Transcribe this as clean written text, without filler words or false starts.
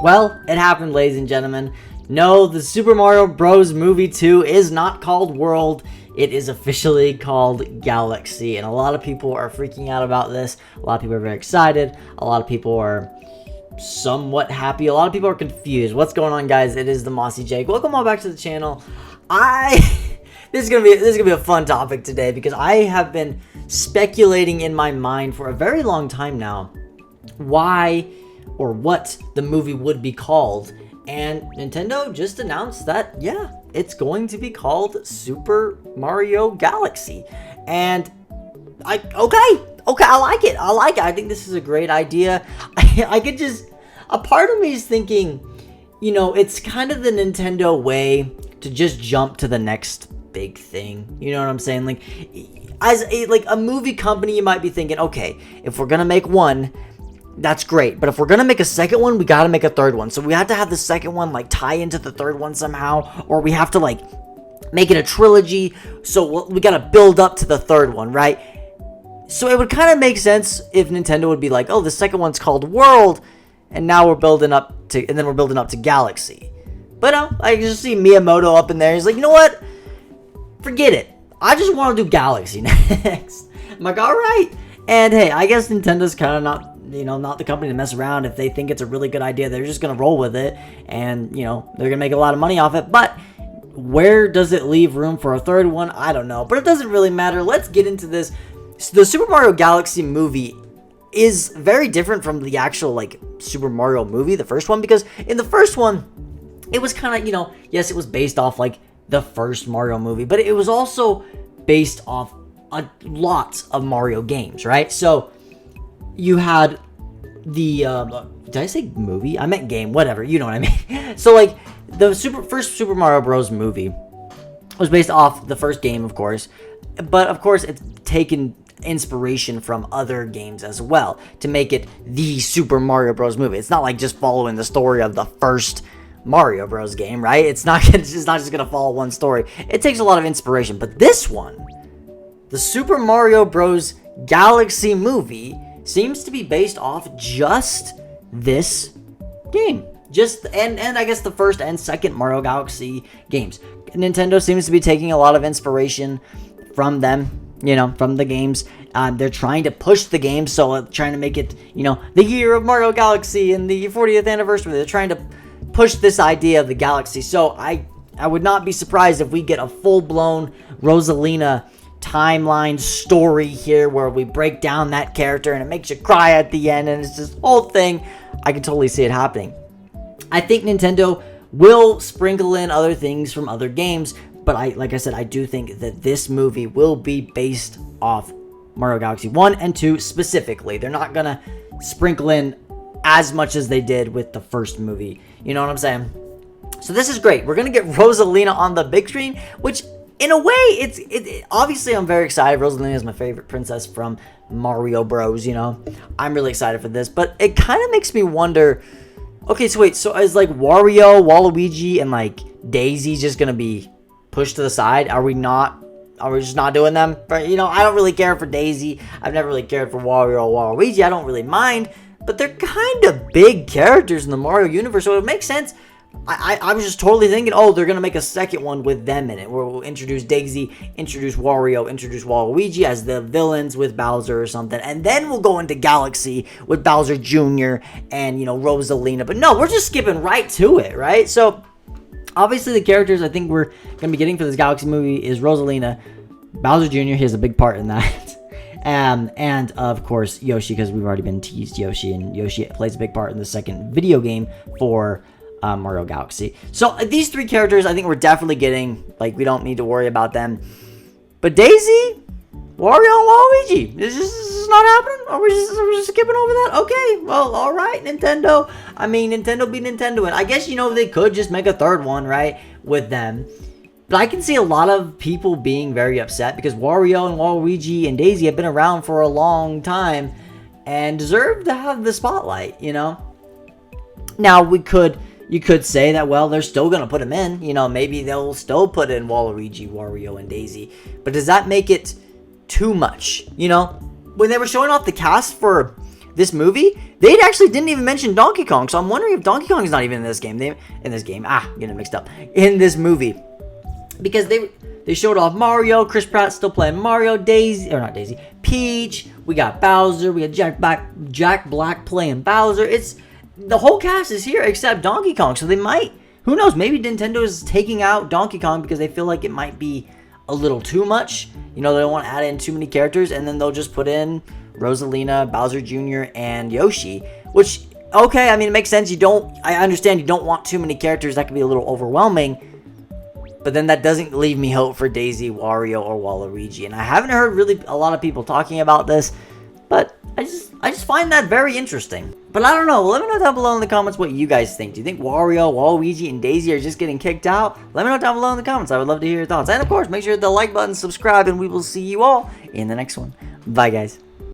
Well, it happened, ladies and gentlemen. No, the Super Mario Bros. Movie 2 is not called World. It is officially called Galaxy, and a lot of people are freaking out about this. A lot of people are very excited. A lot of people are somewhat happy. A lot of people are confused. What's going on, guys? It is the Mossy Jake. Welcome all back to the channel. This is gonna be a fun topic today because I have been speculating in my mind for a very long time now why or what the movie would be called, and Nintendo just announced that it's going to be called Super Mario Galaxy. And I like it. I think this is a great idea. I could just, a part of me is thinking, it's kind of the Nintendo way to just jump to the next big thing. You know what I'm saying? Like, as a movie company, you might be thinking, okay, if we're gonna make one, that's great, but if we're gonna make a second one, we gotta make a third one. So we have to have the second one tie into the third one somehow, or we have to make it a trilogy. So we gotta build up to the third one, right? So it would kind of make sense if Nintendo would be like, oh, the second one's called World, and now we're building up to Galaxy. But I just see Miyamoto up in there. He's like, you know what? Forget it. I just want to do Galaxy next. I'm like, all right. And hey, I guess Nintendo's kind of not the company to mess around. If they think it's a really good idea, they're just gonna roll with it, and they're gonna make a lot of money off it. But where does it leave room for a third one? I don't know, but it doesn't really matter. Let's get into this. So the Super Mario Galaxy movie is very different from the actual Super Mario movie, the first one, because in the first one it was kind of, yes, it was based off the first Mario movie, but it was also based off a lot of Mario games, right? So you had the did I say movie? I meant game, whatever, you know what I mean. So the first Super Mario Bros. Movie was based off the first game, of course, but of course it's taken inspiration from other games as well to make it the Super Mario Bros. Movie. It's not just following the story of the first Mario Bros. Game, right? It's not just gonna follow one story. It takes a lot of inspiration, but this one, the Super Mario Bros. Galaxy movie, seems to be based off just this game. And I guess the first and second Mario Galaxy games. Nintendo seems to be taking a lot of inspiration from them, from the games. They're trying to push the game, so trying to make it, the year of Mario Galaxy and the 40th anniversary. They're trying to push this idea of the Galaxy. So I would not be surprised if we get a full-blown Rosalina timeline story here where we break down that character and it makes you cry at the end, and it's this whole thing. I can totally see it happening. I think Nintendo will sprinkle in other things from other games, but like I said, I do think that this movie will be based off Mario Galaxy 1 and 2 specifically. They're not gonna sprinkle in as much as they did with the first movie. You know what I'm saying? So this is great. We're gonna get Rosalina on the big screen, which in a way, obviously I'm very excited. Rosalina is my favorite princess from Mario Bros. I'm really excited for this, but it kind of makes me wonder. Okay, so wait, so is Wario, Waluigi, and Daisy just gonna be pushed to the side? Are we just not doing them? But I don't really care for Daisy. I've never really cared for Wario or Waluigi. I don't really mind, but they're kind of big characters in the Mario universe, so it makes sense. I was just totally thinking, oh, they're going to make a second one with them in it, where we'll introduce Daisy, introduce Wario, introduce Waluigi as the villains with Bowser or something, and then we'll go into Galaxy with Bowser Jr. and, Rosalina. But no, we're just skipping right to it, right? So, obviously the characters I think we're going to be getting for this Galaxy movie is Rosalina, Bowser Jr., he has a big part in that, and of course Yoshi, because we've already been teased Yoshi, and Yoshi plays a big part in the second video game for Mario Galaxy. So these three characters I think we're definitely getting. We don't need to worry about them. But Daisy, Wario, and Waluigi, is this not happening? Are we just skipping over that? Okay, well, all right, Nintendo. I mean, Nintendo be Nintendo, and I guess they could just make a third one, right, with them. But I can see a lot of people being very upset because Wario and Waluigi and Daisy have been around for a long time and deserve to have the spotlight. Now you could say that, well, they're still going to put them in. Maybe they'll still put in Waluigi, Wario, and Daisy. But does that make it too much? When they were showing off the cast for this movie, they actually didn't even mention Donkey Kong. So I'm wondering if Donkey Kong is not even in this game. Getting it mixed up. In this movie. Because they showed off Mario, Chris Pratt still playing Mario, Peach, we got Bowser, we got Jack Black playing Bowser. The whole cast is here except Donkey Kong. So they might, who knows, maybe Nintendo is taking out Donkey Kong because they feel like it might be a little too much. You know, they don't want to add in too many characters, and then they'll just put in Rosalina, Bowser Jr., and Yoshi, which, okay, I mean, it makes sense. I understand you don't want too many characters. That could be a little overwhelming, but then that doesn't leave me hope for Daisy, Wario, or Waluigi, and I haven't heard really a lot of people talking about this, but I just find that very interesting. But I don't know. Let me know down below in the comments what you guys think. Do you think Wario, Waluigi, and Daisy are just getting kicked out? Let me know down below in the comments. I would love to hear your thoughts. And of course, make sure to hit the like button, subscribe, and we will see you all in the next one. Bye, guys.